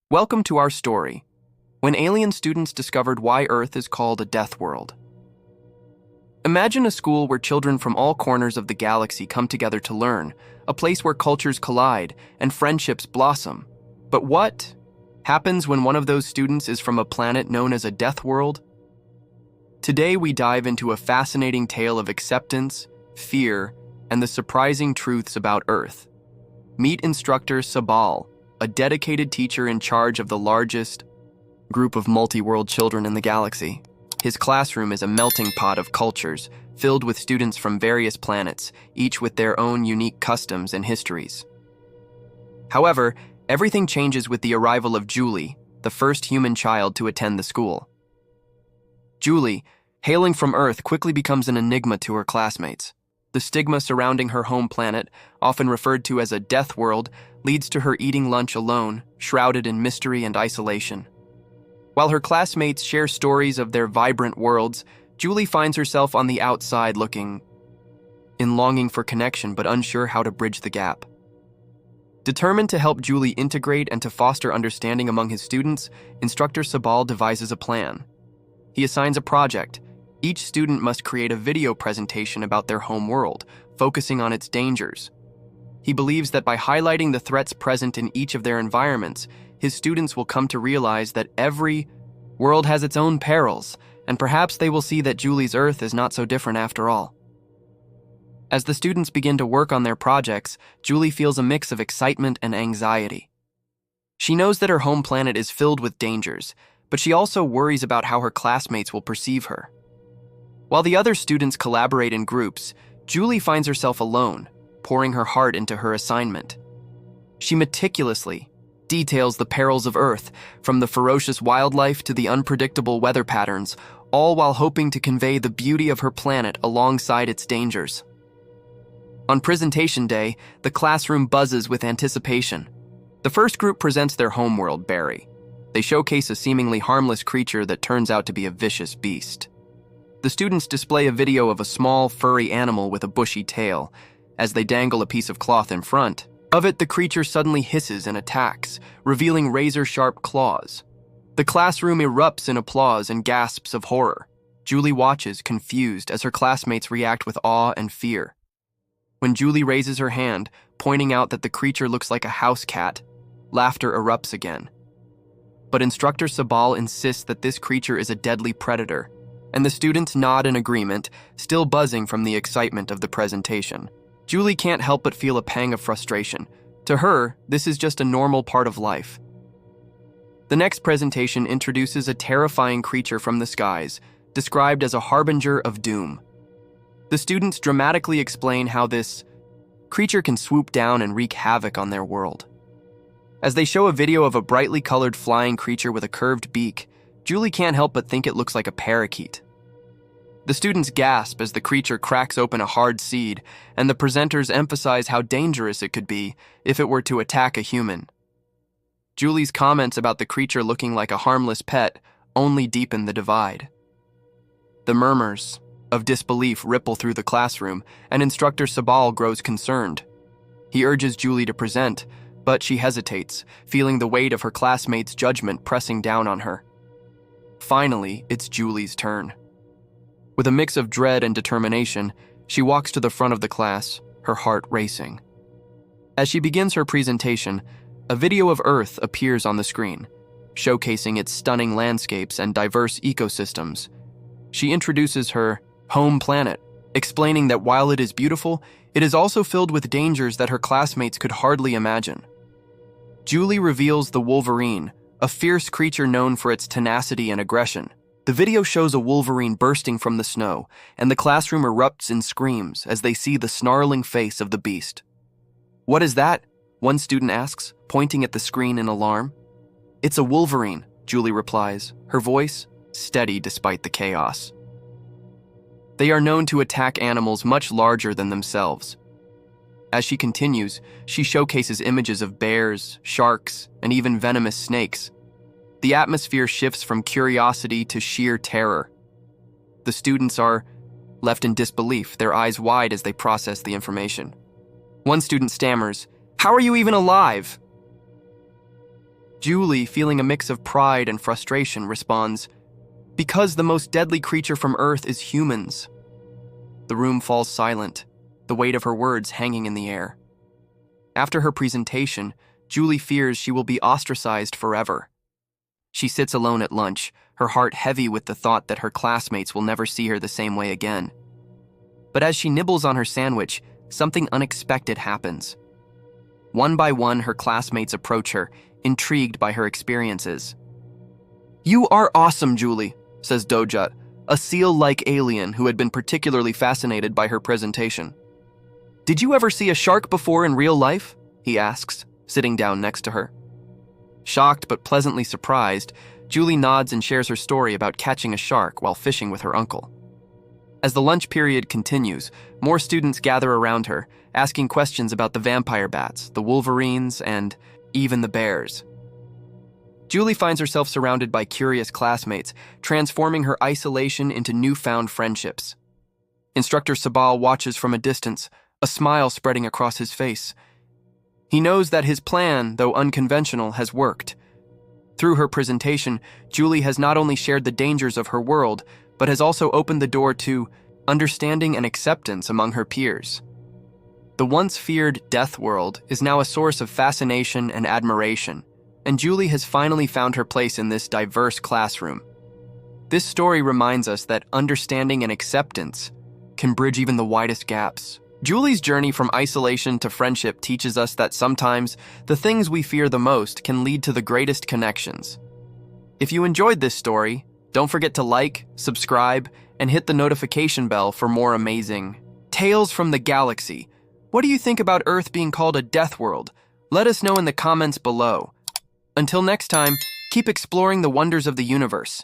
Welcome to our story, when alien students discovered why Earth is called a death world. Imagine a school where children from all corners of the galaxy come together to learn, a place where cultures collide and friendships blossom. But what happens when one of those students is from a planet known as a death world? Today we dive into a fascinating tale of acceptance, fear, and the surprising truths about Earth. Meet instructor Sabal, a dedicated teacher in charge of the largest group of multi-world children in the galaxy. His classroom is a melting pot of cultures, filled with students from various planets, each with their own unique customs and histories. However, everything changes with the arrival of Julie, the first human child to attend the school. Julie, hailing from Earth, quickly becomes an enigma to her classmates. The stigma surrounding her home planet, often referred to as a death world, leads to her eating lunch alone, shrouded in mystery and isolation. While her classmates share stories of their vibrant worlds, Julie finds herself on the outside looking in longing for connection but unsure how to bridge the gap. Determined to help Julie integrate and to foster understanding among his students, Instructor Sabal devises a plan. He assigns a project. Each student must create a video presentation about their home world, focusing on its dangers. He believes that by highlighting the threats present in each of their environments, his students will come to realize that every world has its own perils, and perhaps they will see that Julie's Earth is not so different after all. As the students begin to work on their projects, Julie feels a mix of excitement and anxiety. She knows that her home planet is filled with dangers, but she also worries about how her classmates will perceive her. While the other students collaborate in groups, Julie finds herself alone, pouring her heart into her assignment. She meticulously details the perils of Earth, from the ferocious wildlife to the unpredictable weather patterns, all while hoping to convey the beauty of her planet alongside its dangers. On presentation day, the classroom buzzes with anticipation. The first group presents their homeworld, Barry. They showcase a seemingly harmless creature that turns out to be a vicious beast. The students display a video of a small, furry animal with a bushy tail. As they dangle a piece of cloth in front of it, the creature suddenly hisses and attacks, revealing razor-sharp claws. The classroom erupts in applause and gasps of horror. Julie watches, confused, as her classmates react with awe and fear. When Julie raises her hand, pointing out that the creature looks like a house cat, laughter erupts again. But Instructor Sabal insists that this creature is a deadly predator, and the students nod in agreement, still buzzing from the excitement of the presentation. Julie can't help but feel a pang of frustration. To her, this is just a normal part of life. The next presentation introduces a terrifying creature from the skies, described as a harbinger of doom. The students dramatically explain how this creature can swoop down and wreak havoc on their world. As they show a video of a brightly colored flying creature with a curved beak, Julie can't help but think it looks like a parakeet. The students gasp as the creature cracks open a hard seed, and the presenters emphasize how dangerous it could be if it were to attack a human. Julie's comments about the creature looking like a harmless pet only deepen the divide. The murmurs of disbelief ripple through the classroom, and Instructor Sabal grows concerned. He urges Julie to present, but she hesitates, feeling the weight of her classmates' judgment pressing down on her. Finally, it's Julie's turn. With a mix of dread and determination, she walks to the front of the class, her heart racing. As she begins her presentation, a video of Earth appears on the screen, showcasing its stunning landscapes and diverse ecosystems. She introduces her home planet, explaining that while it is beautiful, it is also filled with dangers that her classmates could hardly imagine. Julie reveals the Wolverine, a fierce creature known for its tenacity and aggression. The video shows a wolverine bursting from the snow, and the classroom erupts in screams as they see the snarling face of the beast. "What is that?" one student asks, pointing at the screen in alarm. "It's a wolverine," Julie replies, her voice steady despite the chaos. They are known to attack animals much larger than themselves. As she continues, she showcases images of bears, sharks, and even venomous snakes. The atmosphere shifts from curiosity to sheer terror. The students are left in disbelief, their eyes wide as they process the information. One student stammers, "How are you even alive?" Julie, feeling a mix of pride and frustration, responds, "Because the most deadly creature from Earth is humans." The room falls silent, the weight of her words hanging in the air. After her presentation, Julie fears she will be ostracized forever. She sits alone at lunch, her heart heavy with the thought that her classmates will never see her the same way again. But as she nibbles on her sandwich, something unexpected happens. One by one, her classmates approach her, intrigued by her experiences. "You are awesome, Julie," says Dojut, a seal-like alien who had been particularly fascinated by her presentation. "Did you ever see a shark before in real life?" he asks, sitting down next to her. Shocked but pleasantly surprised, Julie nods and shares her story about catching a shark while fishing with her uncle. As the lunch period continues, more students gather around her, asking questions about the vampire bats, the wolverines, and even the bears. Julie finds herself surrounded by curious classmates, transforming her isolation into newfound friendships. Instructor Sabal watches from a distance, a smile spreading across his face. He knows that his plan, though unconventional, has worked. Through her presentation, Julie has not only shared the dangers of her world, but has also opened the door to understanding and acceptance among her peers. The once feared Deathworld is now a source of fascination and admiration, and Julie has finally found her place in this diverse classroom. This story reminds us that understanding and acceptance can bridge even the widest gaps. Julie's journey from isolation to friendship teaches us that sometimes the things we fear the most can lead to the greatest connections. If you enjoyed this story, don't forget to like, subscribe, and hit the notification bell for more amazing tales from the galaxy. What do you think about Earth being called a death world? Let us know in the comments below. Until next time, keep exploring the wonders of the universe.